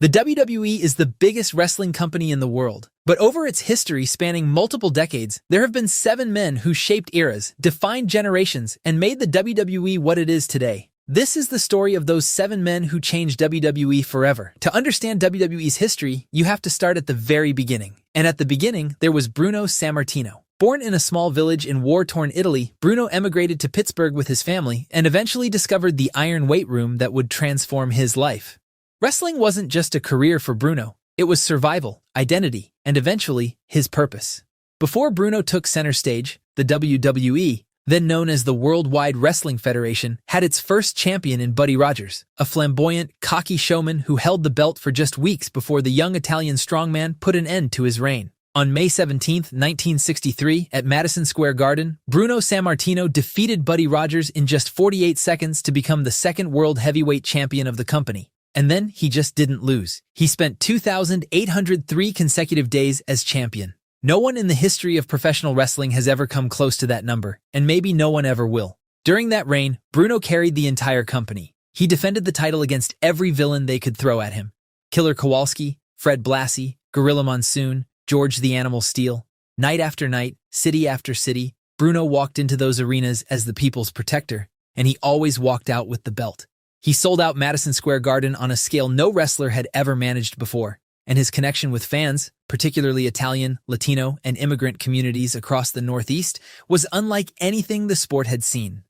The WWE is the biggest wrestling company in the world, but over its history spanning multiple decades, there have been 7 men who shaped eras, defined generations, and made the WWE what it is today. This is the story of those 7 men who changed WWE forever. To understand WWE's history, you have to start at the very beginning. And at the beginning, there was Bruno Sammartino. Born in a small village in war-torn Italy, Bruno emigrated to Pittsburgh with his family and eventually discovered the iron weight room that would transform his life. Wrestling wasn't just a career for Bruno, it was survival, identity, and eventually, his purpose. Before Bruno took center stage, the WWE, then known as the Worldwide Wrestling Federation, had its first champion in Buddy Rogers, a flamboyant, cocky showman who held the belt for just weeks before the young Italian strongman put an end to his reign. On May 17, 1963, at Madison Square Garden, Bruno Sammartino defeated Buddy Rogers in just 48 seconds to become the second world heavyweight champion of the company. And then he just didn't lose. He spent 2,803 consecutive days as champion. No one in the history of professional wrestling has ever come close to that number, and maybe no one ever will. During that reign, Bruno carried the entire company. He defended the title against every villain they could throw at him. Killer Kowalski, Fred Blassie, Gorilla Monsoon, George the Animal Steele. Night after night, city after city, Bruno walked into those arenas as the people's protector, and he always walked out with the belt. He sold out Madison Square Garden on a scale no wrestler had ever managed before, and his connection with fans, particularly Italian, Latino, and immigrant communities across the Northeast, was unlike anything the sport had seen.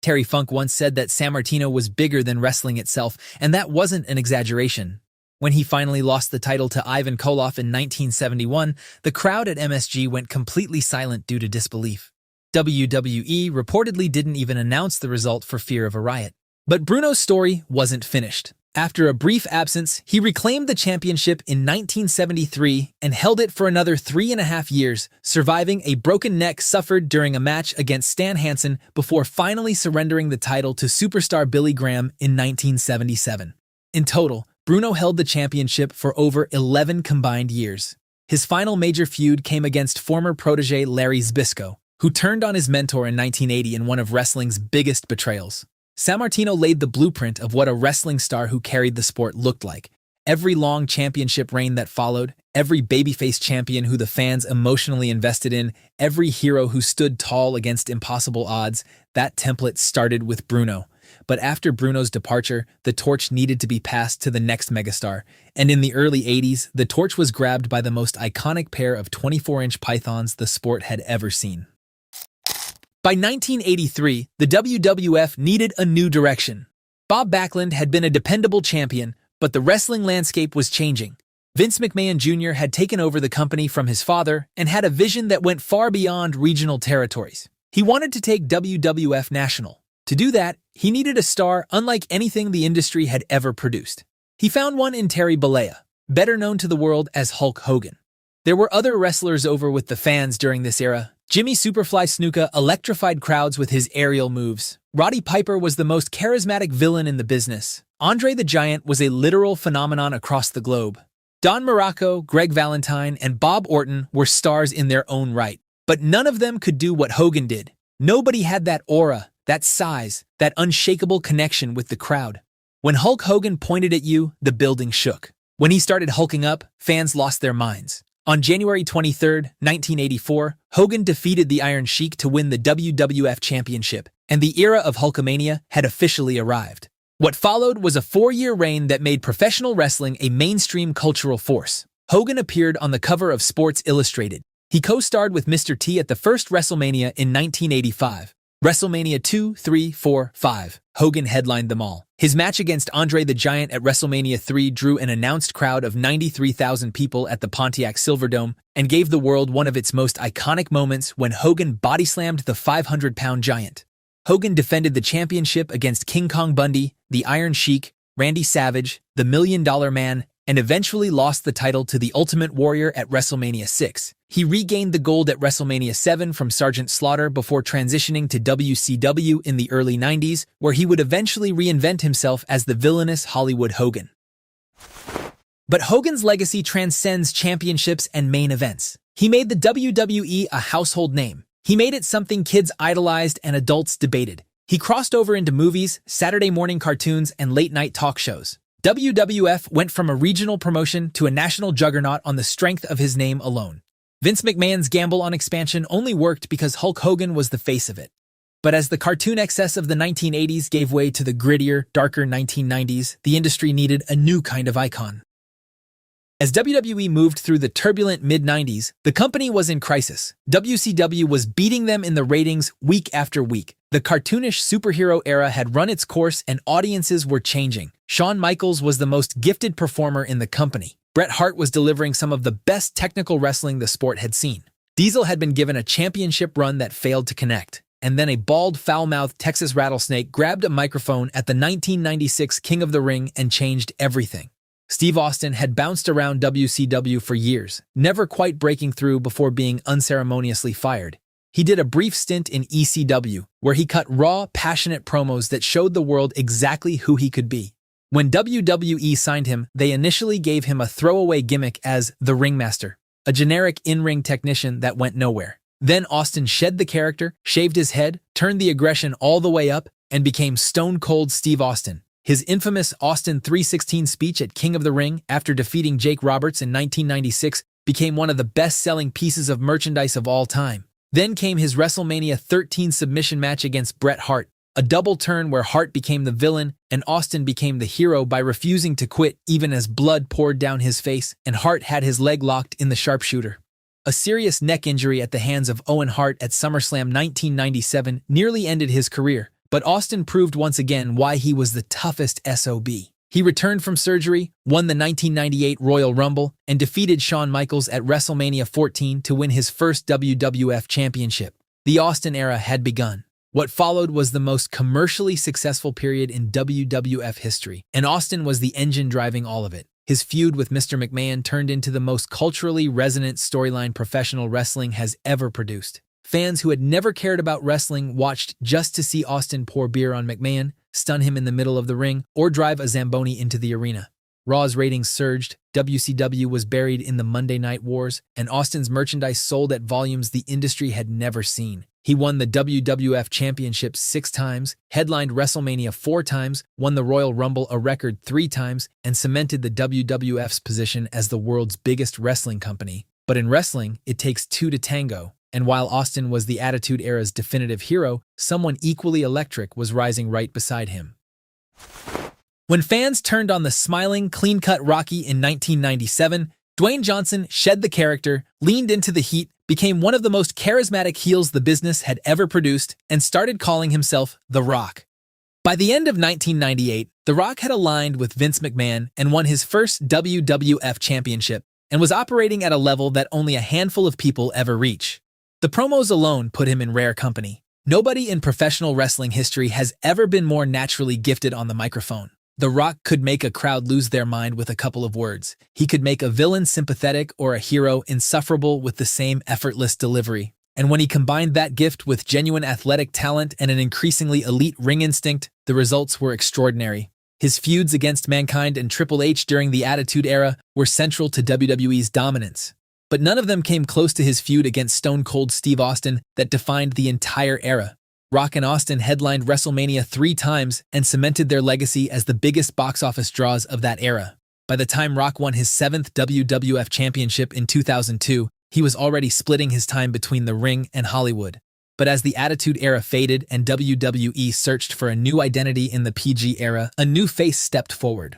Terry Funk once said that Sammartino was bigger than wrestling itself, and that wasn't an exaggeration. When he finally lost the title to Ivan Koloff in 1971, the crowd at MSG went completely silent due to disbelief. WWE reportedly didn't even announce the result for fear of a riot. But Bruno's story wasn't finished. After a brief absence, he reclaimed the championship in 1973 and held it for another 3.5 years, surviving a broken neck suffered during a match against Stan Hansen before finally surrendering the title to superstar Billy Graham in 1977. In total, Bruno held the championship for over 11 combined years. His final major feud came against former protege Larry Zbyszko, who turned on his mentor in 1980 in one of wrestling's biggest betrayals. Sammartino laid the blueprint of what a wrestling star who carried the sport looked like. Every long championship reign that followed, every babyface champion who the fans emotionally invested in, every hero who stood tall against impossible odds, that template started with Bruno. But after Bruno's departure, the torch needed to be passed to the next megastar, and in the early 80s, the torch was grabbed by the most iconic pair of 24-inch pythons the sport had ever seen. By 1983, the WWF needed a new direction. Bob Backlund had been a dependable champion, but the wrestling landscape was changing. Vince McMahon Jr. had taken over the company from his father and had a vision that went far beyond regional territories. He wanted to take WWF national. To do that, he needed a star unlike anything the industry had ever produced. He found one in Terry Bollea, better known to the world as Hulk Hogan. There were other wrestlers over with the fans during this era. Jimmy Superfly Snuka electrified crowds with his aerial moves. Roddy Piper was the most charismatic villain in the business. Andre the Giant was a literal phenomenon across the globe. Don Morocco, Greg Valentine, and Bob Orton were stars in their own right. But none of them could do what Hogan did. Nobody had that aura, that size, that unshakable connection with the crowd. When Hulk Hogan pointed at you, the building shook. When he started hulking up, fans lost their minds. On January 23, 1984, Hogan defeated the Iron Sheik to win the WWF Championship, and the era of Hulkamania had officially arrived. What followed was a 4-year reign that made professional wrestling a mainstream cultural force. Hogan appeared on the cover of Sports Illustrated. He co-starred with Mr. T at the first WrestleMania in 1985. WrestleMania 2, 3, 4, 5. Hogan headlined them all. His match against Andre the Giant at WrestleMania 3 drew an announced crowd of 93,000 people at the Pontiac Silverdome and gave the world one of its most iconic moments when Hogan body-slammed the 500-pound giant. Hogan defended the championship against King Kong Bundy, the Iron Sheik, Randy Savage, the $1 Million Man, and eventually lost the title to the Ultimate Warrior at WrestleMania 6. He regained the gold at WrestleMania 7 from Sergeant Slaughter before transitioning to WCW in the early 90s, where he would eventually reinvent himself as the villainous Hollywood Hogan. But Hogan's legacy transcends championships and main events. He made the WWE a household name. He made it something kids idolized and adults debated. He crossed over into movies, Saturday morning cartoons, and late-night talk shows. WWF went from a regional promotion to a national juggernaut on the strength of his name alone. Vince McMahon's gamble on expansion only worked because Hulk Hogan was the face of it. But as the cartoon excess of the 1980s gave way to the grittier, darker 1990s, the industry needed a new kind of icon. As WWE moved through the turbulent mid-90s, the company was in crisis. WCW was beating them in the ratings week after week. The cartoonish superhero era had run its course and audiences were changing. Shawn Michaels was the most gifted performer in the company. Bret Hart was delivering some of the best technical wrestling the sport had seen. Diesel had been given a championship run that failed to connect. And then a bald, foul-mouthed Texas rattlesnake grabbed a microphone at the 1996 King of the Ring and changed everything. Steve Austin had bounced around WCW for years, never quite breaking through before being unceremoniously fired. He did a brief stint in ECW, where he cut raw, passionate promos that showed the world exactly who he could be. When WWE signed him, they initially gave him a throwaway gimmick as the Ringmaster, a generic in-ring technician that went nowhere. Then Austin shed the character, shaved his head, turned the aggression all the way up, and became Stone Cold Steve Austin. His infamous Austin 3:16 speech at King of the Ring after defeating Jake Roberts in 1996 became one of the best-selling pieces of merchandise of all time. Then came his WrestleMania 13 submission match against Bret Hart, a double turn where Hart became the villain and Austin became the hero by refusing to quit even as blood poured down his face and Hart had his leg locked in the sharpshooter. A serious neck injury at the hands of Owen Hart at SummerSlam 1997 nearly ended his career, but Austin proved once again why he was the toughest SOB. He returned from surgery, won the 1998 Royal Rumble, and defeated Shawn Michaels at WrestleMania 14 to win his first WWF Championship. The Austin era had begun. What followed was the most commercially successful period in WWF history, and Austin was the engine driving all of it. His feud with Mr. McMahon turned into the most culturally resonant storyline professional wrestling has ever produced. Fans who had never cared about wrestling watched just to see Austin pour beer on McMahon, stun him in the middle of the ring, or drive a Zamboni into the arena. Raw's ratings surged, WCW was buried in the Monday Night Wars, and Austin's merchandise sold at volumes the industry had never seen. He won the WWF Championship 6 times, headlined WrestleMania 4 times, won the Royal Rumble a record 3 times, and cemented the WWF's position as the world's biggest wrestling company. But in wrestling, it takes 2 to tango. And while Austin was the Attitude Era's definitive hero, someone equally electric was rising right beside him. When fans turned on the smiling, clean-cut Rocky in 1997, Dwayne Johnson shed the character, leaned into the heat, became one of the most charismatic heels the business had ever produced, and started calling himself The Rock. By the end of 1998, The Rock had aligned with Vince McMahon and won his first WWF championship, and was operating at a level that only a handful of people ever reach. The promos alone put him in rare company. Nobody in professional wrestling history has ever been more naturally gifted on the microphone. The Rock could make a crowd lose their mind with a couple of words. He could make a villain sympathetic or a hero insufferable with the same effortless delivery. And when he combined that gift with genuine athletic talent and an increasingly elite ring instinct, the results were extraordinary. His feuds against Mankind and Triple H during the Attitude Era were central to WWE's dominance. But none of them came close to his feud against Stone Cold Steve Austin that defined the entire era. Rock and Austin headlined WrestleMania 3 times and cemented their legacy as the biggest box office draws of that era. By the time Rock won his 7th WWF Championship in 2002, he was already splitting his time between the ring and Hollywood. But as the Attitude Era faded and WWE searched for a new identity in the PG era, a new face stepped forward.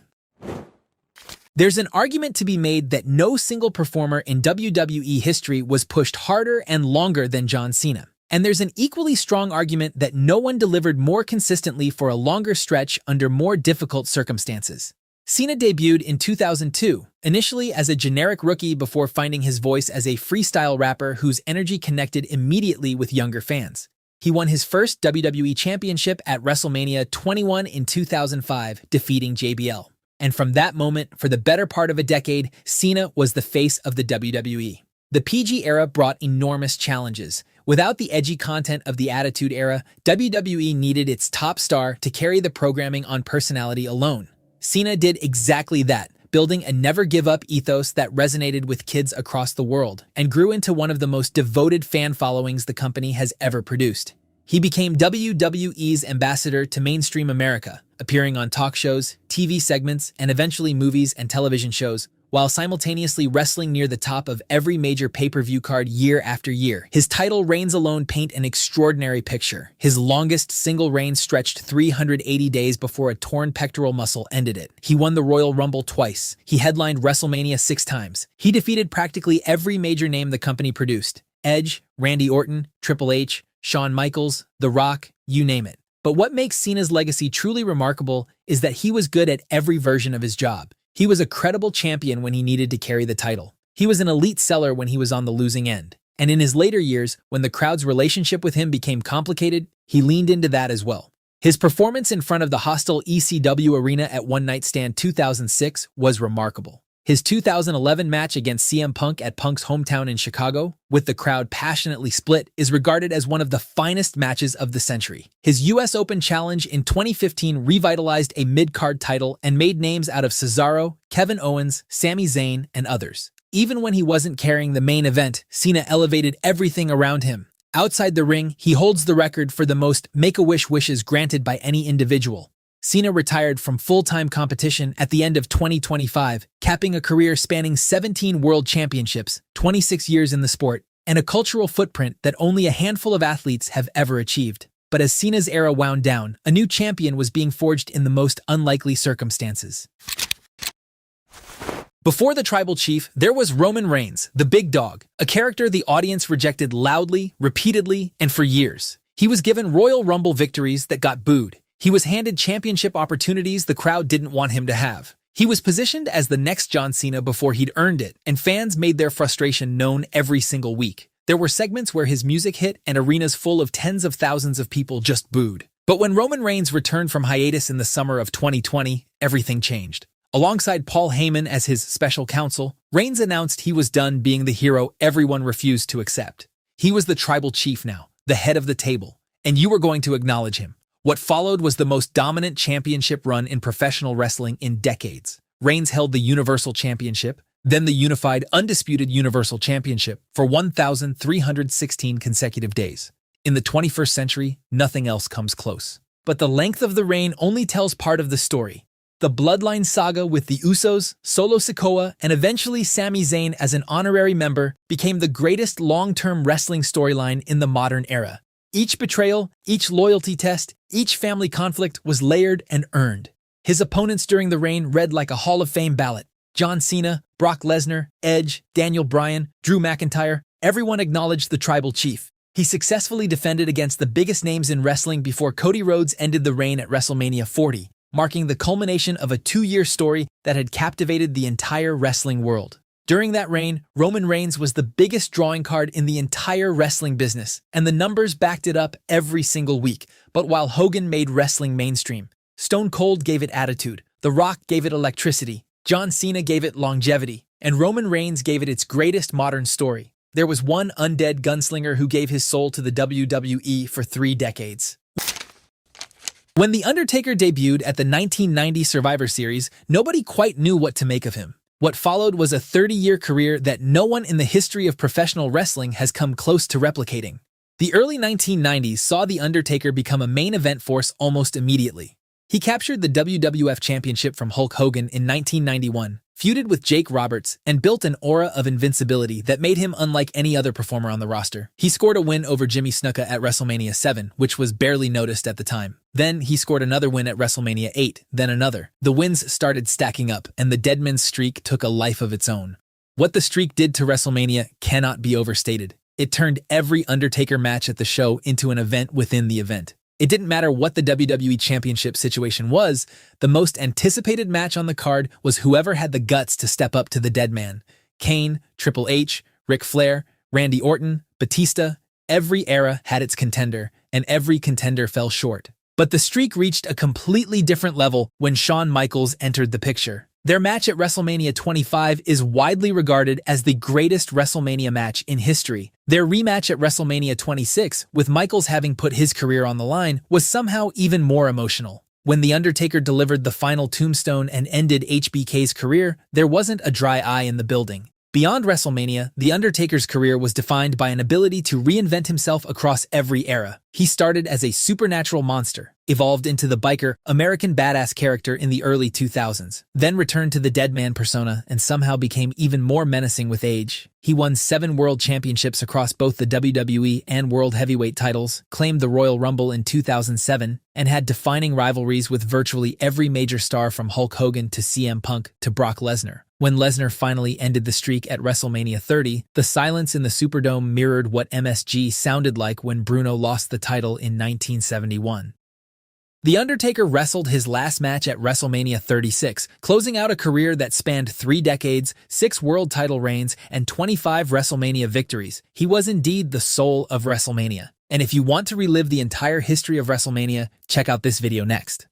There's an argument to be made that no single performer in WWE history was pushed harder and longer than John Cena. And there's an equally strong argument that no one delivered more consistently for a longer stretch under more difficult circumstances. Cena debuted in 2002, initially as a generic rookie before finding his voice as a freestyle rapper whose energy connected immediately with younger fans. He won his first WWE Championship at WrestleMania 21 in 2005, defeating JBL. And from that moment, for the better part of a decade, Cena was the face of the WWE. The PG era brought enormous challenges. Without the edgy content of the Attitude Era, WWE needed its top star to carry the programming on personality alone. Cena did exactly that, building a never-give-up ethos that resonated with kids across the world, and grew into one of the most devoted fan followings the company has ever produced. He became WWE's ambassador to mainstream America, appearing on talk shows, TV segments, and eventually movies and television shows, while simultaneously wrestling near the top of every major pay-per-view card year after year. His title reigns alone paint an extraordinary picture. His longest single reign stretched 380 days before a torn pectoral muscle ended it. He won the Royal Rumble twice. He headlined WrestleMania 6 times. He defeated practically every major name the company produced: Edge, Randy Orton, Triple H, Shawn Michaels, The Rock, you name it. But what makes Cena's legacy truly remarkable is that he was good at every version of his job. He was a credible champion when he needed to carry the title. He was an elite seller when he was on the losing end. And in his later years, when the crowd's relationship with him became complicated, he leaned into that as well. His performance in front of the hostile ECW arena at One Night Stand 2006 was remarkable. His 2011 match against CM Punk at Punk's hometown in Chicago, with the crowd passionately split, is regarded as one of the finest matches of the century. His US Open challenge in 2015 revitalized a mid-card title and made names out of Cesaro, Kevin Owens, Sami Zayn, and others. Even when he wasn't carrying the main event, Cena elevated everything around him. Outside the ring, he holds the record for the most Make-A-Wish wishes granted by any individual. Cena retired from full-time competition at the end of 2025, capping a career spanning 17 world championships, 26 years in the sport, and a cultural footprint that only a handful of athletes have ever achieved. But as Cena's era wound down, a new champion was being forged in the most unlikely circumstances. Before the Tribal Chief, there was Roman Reigns, the big dog, a character the audience rejected loudly, repeatedly, and for years. He was given Royal Rumble victories that got booed. He was handed championship opportunities the crowd didn't want him to have. He was positioned as the next John Cena before he'd earned it, and fans made their frustration known every single week. There were segments where his music hit and arenas full of tens of thousands of people just booed. But when Roman Reigns returned from hiatus in the summer of 2020, everything changed. Alongside Paul Heyman as his special counsel, Reigns announced he was done being the hero everyone refused to accept. He was the Tribal Chief now, the head of the table, and you were going to acknowledge him. What followed was the most dominant championship run in professional wrestling in decades. Reigns held the Universal Championship, then the unified, undisputed Universal Championship for 1,316 consecutive days. In the 21st century, nothing else comes close. But the length of the reign only tells part of the story. The Bloodline saga with the Usos, Solo Sikoa, and eventually Sami Zayn as an honorary member became the greatest long-term wrestling storyline in the modern era. Each betrayal, each loyalty test, each family conflict was layered and earned. His opponents during the reign read like a Hall of Fame ballot. John Cena, Brock Lesnar, Edge, Daniel Bryan, Drew McIntyre, everyone acknowledged the Tribal Chief. He successfully defended against the biggest names in wrestling before Cody Rhodes ended the reign at WrestleMania 40, marking the culmination of a 2-year story that had captivated the entire wrestling world. During that reign, Roman Reigns was the biggest drawing card in the entire wrestling business, and the numbers backed it up every single week. But while Hogan made wrestling mainstream, Stone Cold gave it attitude, The Rock gave it electricity, John Cena gave it longevity, and Roman Reigns gave it its greatest modern story. There was one undead gunslinger who gave his soul to the WWE for 3 decades. When The Undertaker debuted at the 1990 Survivor Series, nobody quite knew what to make of him. What followed was a 30-year career that no one in the history of professional wrestling has come close to replicating. The early 1990s saw The Undertaker become a main event force almost immediately. He captured the WWF Championship from Hulk Hogan in 1991, feuded with Jake Roberts, and built an aura of invincibility that made him unlike any other performer on the roster. He scored a win over Jimmy Snuka at WrestleMania 7, which was barely noticed at the time. Then he scored another win at WrestleMania 8, then another. The wins started stacking up, and the Deadman's streak took a life of its own. What the streak did to WrestleMania cannot be overstated. It turned every Undertaker match at the show into an event within the event. It didn't matter what the WWE Championship situation was, the most anticipated match on the card was whoever had the guts to step up to the Deadman. Kane, Triple H, Ric Flair, Randy Orton, Batista, every era had its contender, and every contender fell short. But the streak reached a completely different level when Shawn Michaels entered the picture. Their match at WrestleMania 25 is widely regarded as the greatest WrestleMania match in history. Their rematch at WrestleMania 26, with Michaels having put his career on the line, was somehow even more emotional. When The Undertaker delivered the final tombstone and ended HBK's career, there wasn't a dry eye in the building. Beyond WrestleMania, The Undertaker's career was defined by an ability to reinvent himself across every era. He started as a supernatural monster, evolved into the biker, American badass character in the early 2000s, then returned to the deadman persona and somehow became even more menacing with age. He won 7 world championships across both the WWE and World Heavyweight titles, claimed the Royal Rumble in 2007, and had defining rivalries with virtually every major star from Hulk Hogan to CM Punk to Brock Lesnar. When Lesnar finally ended the streak at WrestleMania 30, the silence in the Superdome mirrored what MSG sounded like when Bruno lost the title in 1971. The Undertaker wrestled his last match at WrestleMania 36, closing out a career that spanned 3 decades, 6 world title reigns, and 25 WrestleMania victories. He was indeed the soul of WrestleMania. And if you want to relive the entire history of WrestleMania, check out this video next.